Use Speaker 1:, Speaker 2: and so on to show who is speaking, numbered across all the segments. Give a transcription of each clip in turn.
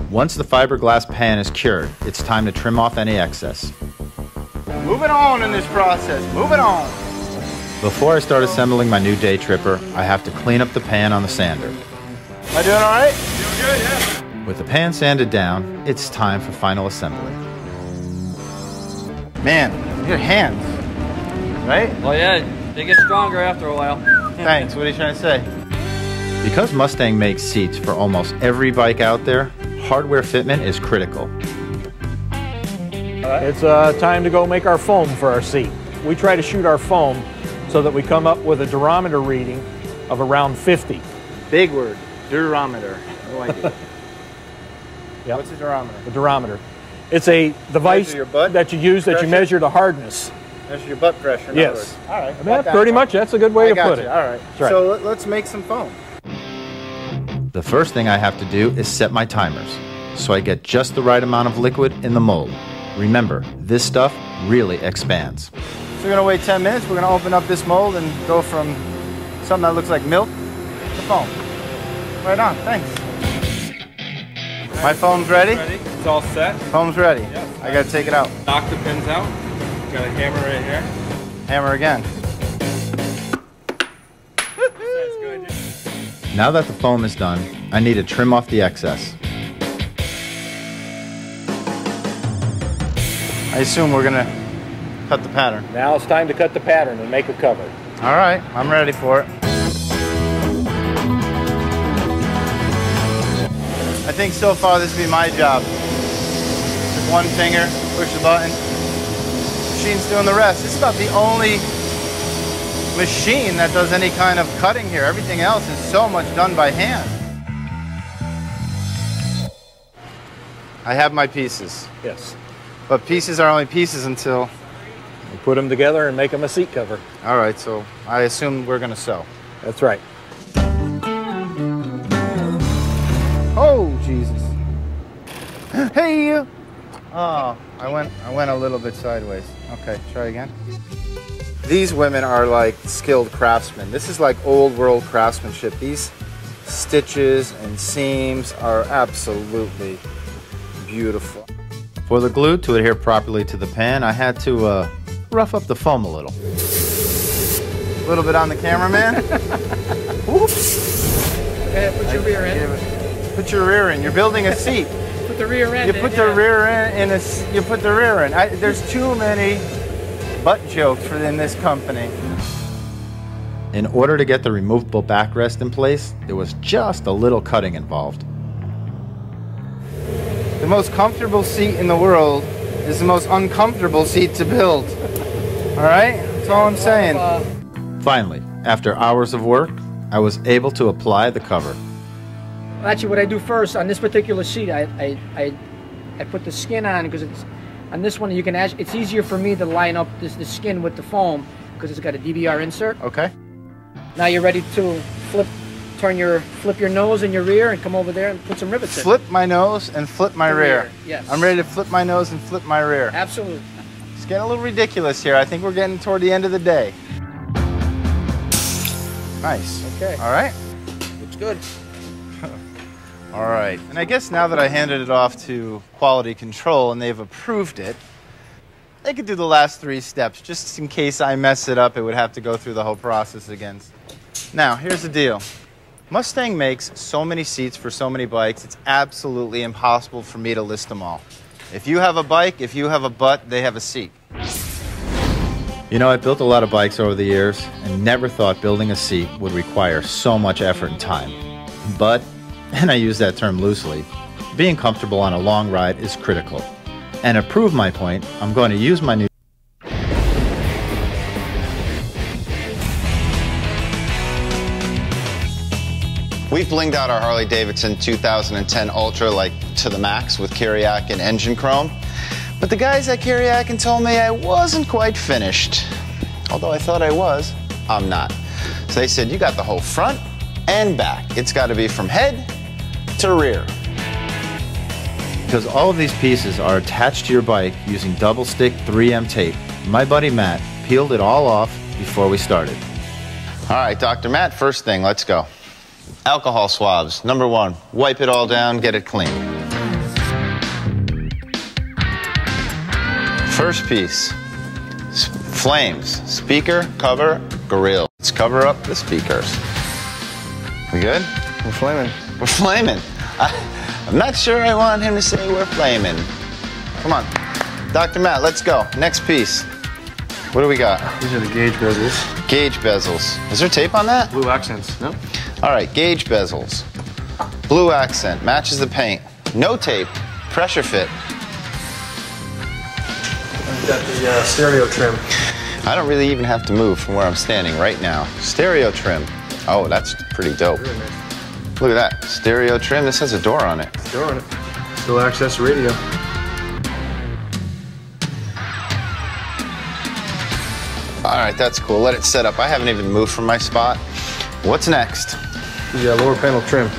Speaker 1: Once the fiberglass pan is cured, it's time to trim off any excess.
Speaker 2: Moving on in this process, moving on.
Speaker 1: Before I start assembling my new day tripper, I have to clean up the pan on the sander.
Speaker 2: Am I doing all right?
Speaker 3: Doing good, yeah.
Speaker 1: With the pan sanded down, it's time for final assembly.
Speaker 2: Man, your hands, right?
Speaker 4: Well, yeah, they get stronger after a while.
Speaker 2: Thanks, what are you trying to say?
Speaker 1: Because Mustang makes seats for almost every bike out there, hardware fitment is critical.
Speaker 5: It's time to go make our foam for our seat. We try to shoot our foam so that we come up with a durometer reading of around 50.
Speaker 2: Big word, durometer. No idea.
Speaker 5: Yep.
Speaker 2: What's a durometer?
Speaker 5: The durometer. It's a device
Speaker 2: Measure your butt
Speaker 5: that you use that you
Speaker 2: pressure?
Speaker 5: measure the hardness.
Speaker 2: Measure your butt pressure. In
Speaker 5: Yes.
Speaker 2: other words. All right.
Speaker 5: Yeah, pretty much, that's a good way to put it.
Speaker 2: All right.
Speaker 5: That's right.
Speaker 2: So let's make some foam.
Speaker 1: The first thing I have to do is set my timers, so I get just the right amount of liquid in the mold. Remember, this stuff really expands.
Speaker 2: So we're gonna wait 10 minutes. We're gonna open up this mold and go from something that looks like milk to foam. Right on, thanks. My foam's ready?
Speaker 3: It's all set.
Speaker 2: Foam's ready.
Speaker 3: Yeah.
Speaker 2: I gotta take it out.
Speaker 3: Knock the pins out. Got a hammer right here.
Speaker 2: Hammer again.
Speaker 3: That's good.
Speaker 1: Now that the foam is done, I need to trim off the excess.
Speaker 2: I assume we're gonna cut the pattern.
Speaker 5: Now it's time to cut the pattern and make a cover.
Speaker 2: All right, I'm ready for it. I think so far this will be my job. Just one finger, push the button. Machine's doing the rest. This is about the only machine that does any kind of cutting here. Everything else is so much done by hand. I have my pieces,
Speaker 5: Yes.
Speaker 2: but pieces are only pieces until...
Speaker 5: We put them together and make them a seat cover.
Speaker 2: All right, so I assume we're gonna sew.
Speaker 5: That's right.
Speaker 2: Oh, Jesus. Hey, you. Oh, I went a little bit sideways. Okay, try again. These women are like skilled craftsmen. This is like old world craftsmanship. These stitches and seams are absolutely beautiful.
Speaker 1: For the glue to adhere properly to the pan, I had to rough up the foam a little.
Speaker 2: A little bit on the cameraman. Oops.
Speaker 4: Okay, put your rear end.
Speaker 2: Put your rear in. You're building a seat.
Speaker 4: Put the rear end
Speaker 2: You put the rear in you put the rear in. There's too many butt jokes in this company.
Speaker 1: In order to get the removable backrest in place, there was just a little cutting involved.
Speaker 2: The most comfortable seat in the world is the most uncomfortable seat to build. All right? That's all I'm saying.
Speaker 1: Finally, after hours of work, I was able to apply the cover.
Speaker 6: Actually, what I do first on this particular seat, I put the skin on because it's on this one. You can it's easier for me to line up the skin with the foam because it's got a DBR insert.
Speaker 2: Okay.
Speaker 6: Now you're ready to flip your nose and your rear and come over there and put some rivets in.
Speaker 2: Flip my nose and flip my rear.
Speaker 6: Yes.
Speaker 2: I'm ready to flip my nose and flip my rear.
Speaker 6: Absolutely.
Speaker 2: It's getting a little ridiculous here. I think we're getting toward the end of the day. Nice.
Speaker 6: Okay.
Speaker 2: All right.
Speaker 6: Looks good.
Speaker 2: All right. And I guess now that I handed it off to quality control and they've approved it, they could do the last 3 steps. Just in case I mess it up, it would have to go through the whole process again. Now, here's the deal. Mustang makes so many seats for so many bikes, it's absolutely impossible for me to list them all. If you have a bike, if you have a butt, they have a seat.
Speaker 1: You know, I built a lot of bikes over the years and never thought building a seat would require so much effort and time. But, and I use that term loosely, being comfortable on a long ride is critical. And to prove my point, I'm going to use my new
Speaker 7: We've blinged out our Harley-Davidson 2010 Ultra like to the max with Kuryakyn engine chrome. But the guys at Kuryakyn told me I wasn't quite finished. Although I thought I was, I'm not. So they said, you got the whole front and back. It's got to be from head to rear.
Speaker 1: Because all of these pieces are attached to your bike using double stick 3M tape. My buddy Matt peeled it all off before we started.
Speaker 7: All right, Dr. Matt, first thing, let's go. Alcohol swabs. Number 1, wipe it all down, get it clean. First piece, flames, speaker, cover, grill. Let's cover up the speakers. We good?
Speaker 3: We're flaming.
Speaker 7: We're flaming. I'm not sure I want him to say we're flaming. Come on, Dr. Matt, let's go. Next piece. What do we got?
Speaker 3: These are the gauge bezels.
Speaker 7: Gauge bezels. Is there tape on that?
Speaker 3: Blue accents. Nope.
Speaker 7: All right, gauge bezels. Blue accent, matches the paint. No tape, pressure fit.
Speaker 3: I've got the stereo trim.
Speaker 7: I don't really even have to move from where I'm standing right now. Stereo trim. Oh, that's pretty dope.
Speaker 3: Really nice.
Speaker 7: Look at that, stereo trim. This has a door on it.
Speaker 3: Door on it. Still access radio.
Speaker 7: All right, that's cool. Let it set up. I haven't even moved from my spot. What's next?
Speaker 3: The lower panel trim.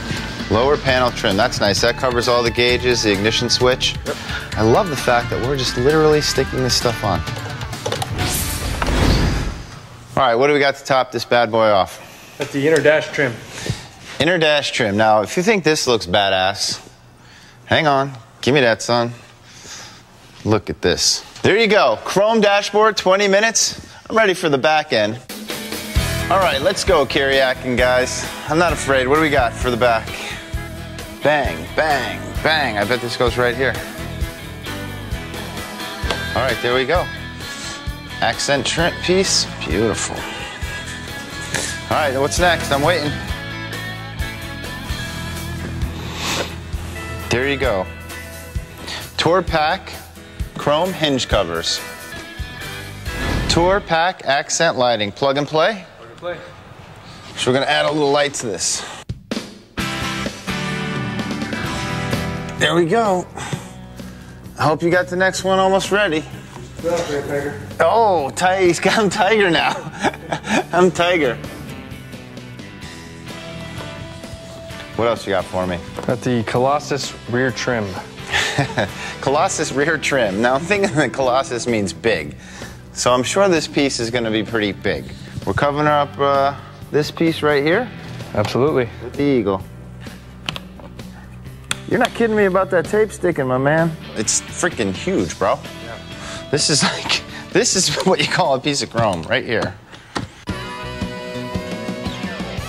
Speaker 7: Lower panel trim. That's nice. That covers all the gauges, the ignition switch.
Speaker 3: Yep.
Speaker 7: I love the fact that we're just literally sticking this stuff on. All right, what do we got to top this bad boy off?
Speaker 3: That's the inner dash trim.
Speaker 7: Inner dash trim. Now, if you think this looks badass, hang on. Give me that, son. Look at this. There you go. Chrome dashboard, 20 minutes. I'm ready for the back end. All right, let's go, Kuryakyn guys. I'm not afraid. What do we got for the back? Bang, bang, bang. I bet this goes right here. All right, there we go. Accent trim piece. Beautiful. All right, what's next? I'm waiting. There you go. Tour pack, chrome hinge covers. Tour pack accent lighting. Plug and play?
Speaker 3: Plug and play.
Speaker 7: So we're gonna add a little light to this. There we go. I hope you got the next one almost ready.
Speaker 3: Tiger.
Speaker 7: Oh, I'm Tiger now. I'm Tiger. What else you got for me?
Speaker 3: Got the Colossus rear trim.
Speaker 7: Colossus rear trim. Now I'm thinking that Colossus means big. So I'm sure this piece is gonna be pretty big. We're covering up this piece right here
Speaker 3: Absolutely.
Speaker 7: with the eagle. You're not kidding me about that tape sticking, my man. It's freaking huge, bro.
Speaker 3: Yeah.
Speaker 7: This is what you call a piece of chrome right here.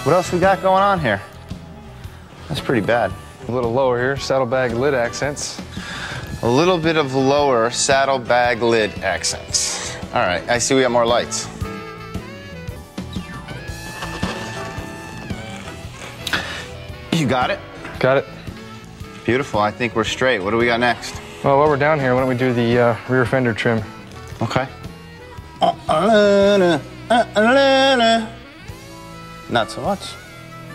Speaker 7: What else we got going on here? That's pretty bad.
Speaker 3: A little lower here, saddlebag lid accents.
Speaker 7: A little bit of lower saddlebag lid accents. All right, I see we got more lights. You got it?
Speaker 3: Got it.
Speaker 7: Beautiful, I think we're straight. What do we got next?
Speaker 3: Well, while we're down here, why don't we do the rear fender trim?
Speaker 7: Okay. Not so much.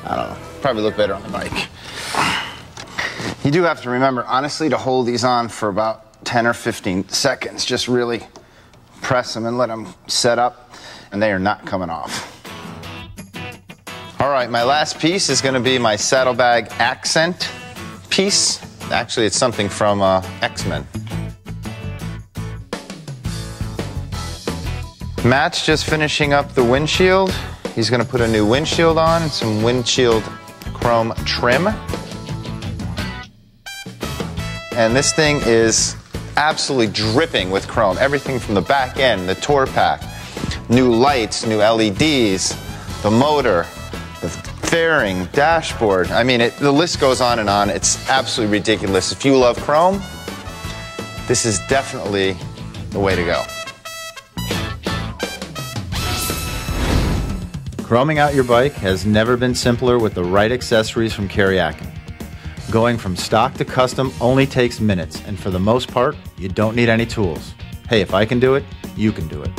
Speaker 7: I don't know. Probably look better on the bike. You do have to remember, honestly, to hold these on for about 10 or 15 seconds. Just really press them and let them set up, and they are not coming off. All right, my last piece is going to be my Saddlebag Accent piece. Actually, it's something from X-Men. Matt's just finishing up the windshield. He's going to put a new windshield on and some windshield chrome trim. And this thing is absolutely dripping with chrome. Everything from the back end, the tour pack, new lights, new LEDs, the motor, the fairing, dashboard. I mean, the list goes on and on. It's absolutely ridiculous. If you love chrome, this is definitely the way to go.
Speaker 1: Chroming out your bike has never been simpler with the right accessories from Kuryakyn. Going from stock to custom only takes minutes, and for the most part, you don't need any tools. Hey, if I can do it, you can do it.